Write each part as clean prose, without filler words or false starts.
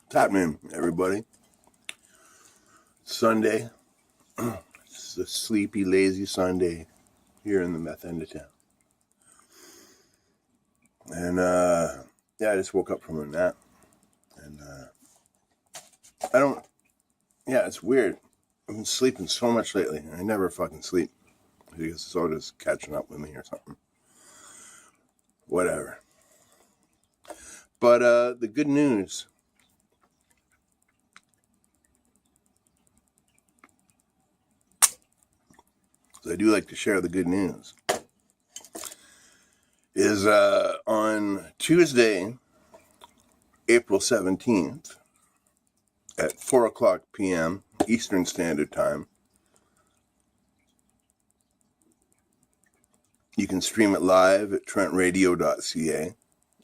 What's happening, everybody? Sunday. It's a sleepy, lazy Sunday here in the meth end of town. And, I just woke up from a nap. And, it's weird. I've been sleeping so much lately. I never fucking sleep. I guess it's all just catching up with me or something. Whatever. But, the good news. I do like to share the good news. Is on Tuesday, April 17th at 4 o'clock p.m. Eastern Standard Time. You can stream it live at trentradio.ca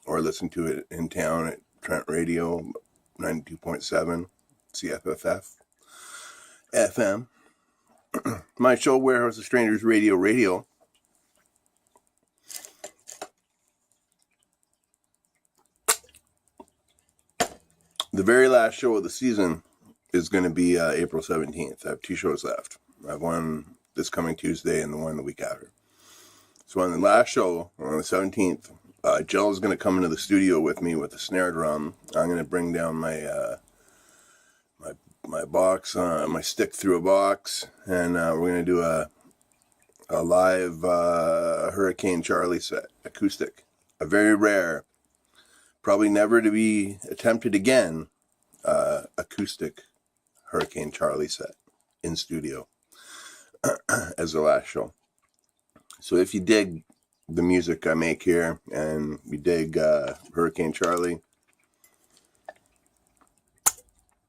or listen to it in town at Trent Radio 92.7 CFFF FM. My show, Warehouse of Strangers Radio. The very last show of the season is going to be April 17th. I have 2 shows left. I have one this coming Tuesday and the one the week after. So on the last show, on the 17th, Jill is going to come into the studio with me with a snare drum. I'm going to bring down my my box, my stick through a box, and we're going to do a live Hurricane Charlie set, acoustic. A very rare, probably never to be attempted again, acoustic Hurricane Charlie set in studio as the last show. So if you dig the music I make here and you dig Hurricane Charlie,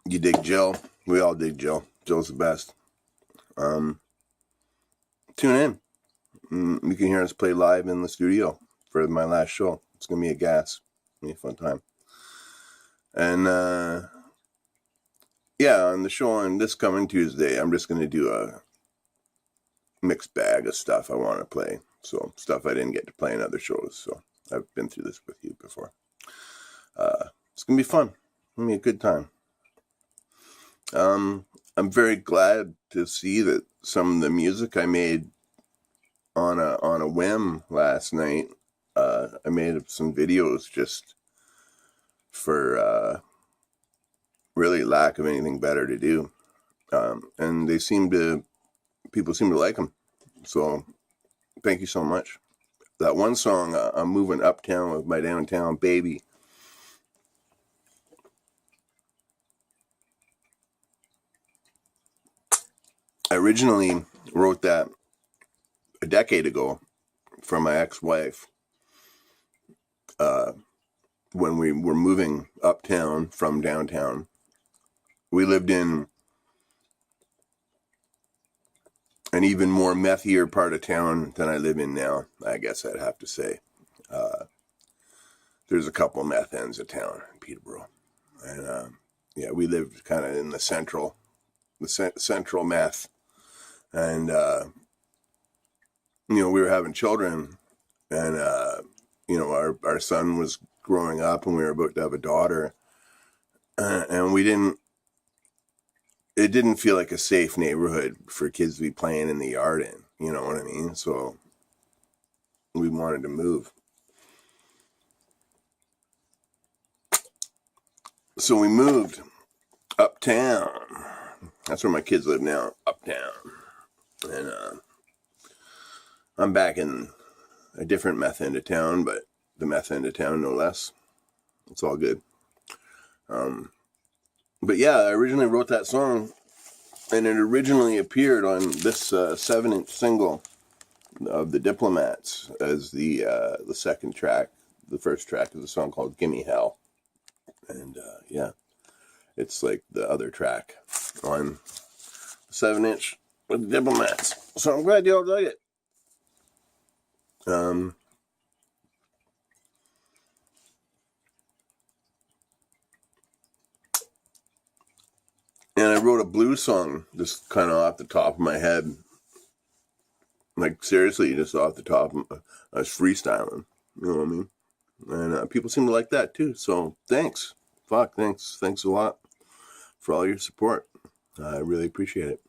you dig Jill. We all dig Jill. Jill's the best. Tune in. You can hear us play live in the studio for my last show. It's going to be a gas. It's going to be a fun time. And, on the show on this coming Tuesday, I'm just going to do a mixed bag of stuff I want to play. So, stuff I didn't get to play in other shows. So, I've been through this with you before. It's going to be fun. It's going to be a good time. I'm very glad to see that some of the music I made on a whim last night, I made some videos just for really lack of anything better to do, and people seem to like them. So thank you so much. That one song, I'm moving uptown with my downtown baby. I originally wrote that a decade ago for my ex-wife when we were moving uptown from downtown. We lived in an even more methier part of town than I live in now, I guess I'd have to say. There's a couple meth ends of town in Peterborough. And we lived kind of in the central meth. And, we were having children, and, our son was growing up, and we were about to have a daughter, and it didn't feel like a safe neighborhood for kids to be playing in the yard in, you know what I mean? So we wanted to move. So we moved uptown. That's where my kids live now, uptown. And I'm back in a different meth end of town, but the meth end of town, no less. It's all good. But I originally wrote that song, and it originally appeared on this 7-inch single of the Diplomats as the second track. The first track is a song called Gimme Hell. And it's like the other track on 7-inch with the Diplomats. So I'm glad y'all dug it. And I wrote a blues song just kind of off the top of my head. Like, seriously, just off the top. I was freestyling. You know what I mean? And people seem to like that, too. So, thanks. fuck, thanks a lot for all your support. I really appreciate it.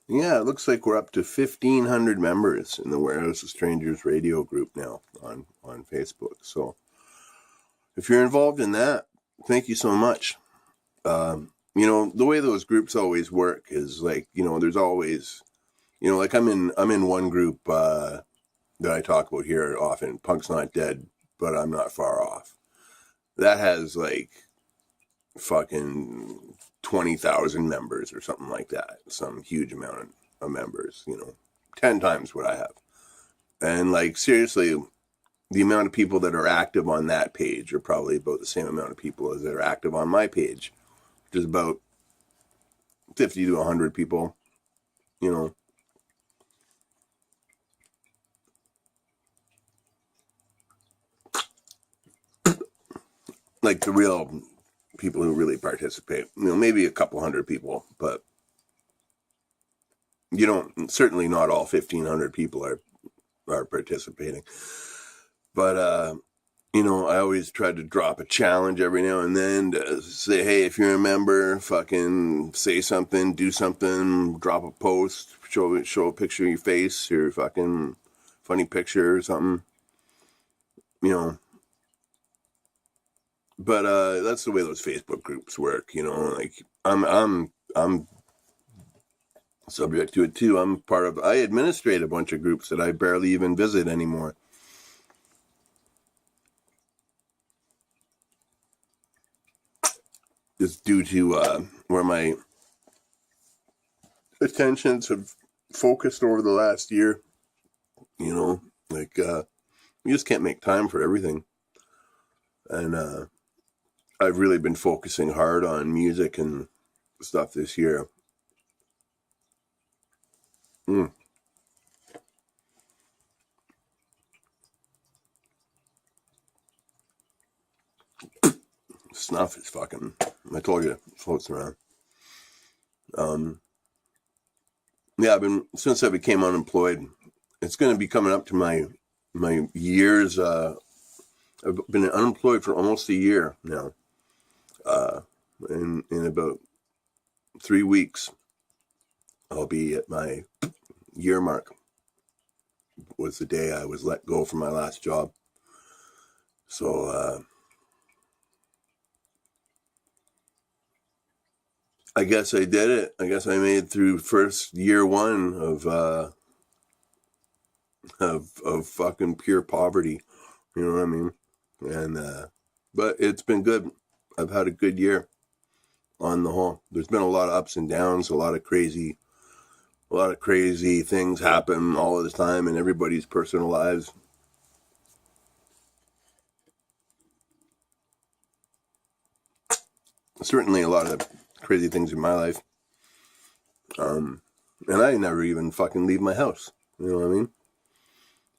Yeah, it looks like we're up to 1,500 members in the Warehouse of Strangers radio group now on Facebook. So if you're involved in that, thank you so much. The way those groups always work is like, there's always, like I'm in one group that I talk about here often, Punk's Not Dead, but I'm Not Far Off. That has like fucking 20,000 members or something like that. Some huge amount of members, 10 times what I have. And like, seriously, the amount of people that are active on that page are probably about the same amount of people as that are active on my page, which is about 50 to 100 people, like the real people who really participate, maybe a couple hundred people, but certainly not all 1,500 people are participating. But, I always try to drop a challenge every now and then to say, hey, if you're a member, fucking say something, do something, drop a post, show a picture of your face, your fucking funny picture or something, But that's the way those Facebook groups work, like I'm subject to it too. I administrate a bunch of groups that I barely even visit anymore. It's due to where my attentions have focused over the last year, like you just can't make time for everything. And I've really been focusing hard on music and stuff this year. Snuff is fucking, I told you, it floats around. Since I became unemployed, it's going to be coming up to my years. I've been unemployed for almost a year now. In about 3 weeks, I'll be at my year mark. Was the day I was let go from my last job. So, I guess I did it. I guess I made it through first year one of fucking pure poverty. You know what I mean? And, but it's been good. I've had a good year on the whole. There's been a lot of ups and downs, a lot of crazy things happen all of the time in everybody's personal lives. Certainly a lot of crazy things in my life. And I never even fucking leave my house. You know what I mean?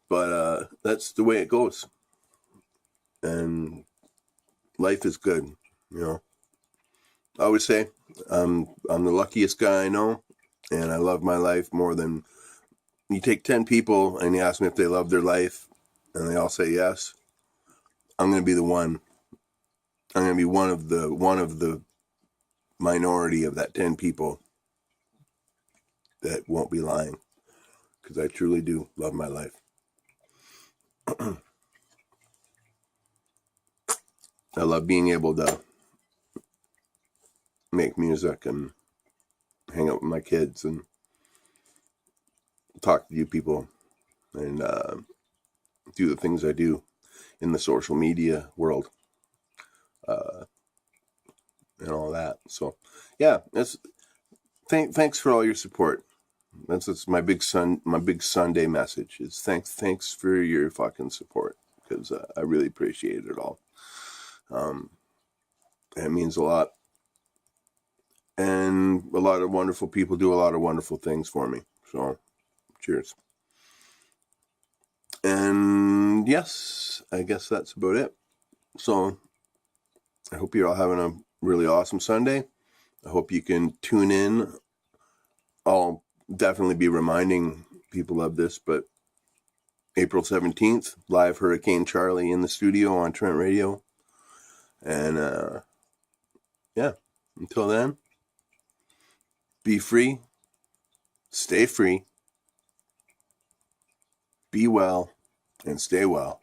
But that's the way it goes. And life is good, I always say I'm the luckiest guy I know, and I love my life more than... You take 10 people and you ask them if they love their life, and they all say yes. I'm going to be the one. I'm going to be one of the minority of that 10 people that won't be lying, because I truly do love my life. I love being able to make music and hang out with my kids and talk to you people and do the things I do in the social media world and all that. So yeah, thanks for all your support. That's my big Sunday message is thanks for your fucking support, because I really appreciate it all. It means a lot. And a lot of wonderful people do a lot of wonderful things for me. So, cheers. And yes, I guess that's about it. So, I hope you're all having a really awesome Sunday. I hope you can tune in. I'll definitely be reminding people love this, but April 17th, live Hurricane Charlie in the studio on Trent Radio. And yeah, until then, be free, stay free, be well, and stay well.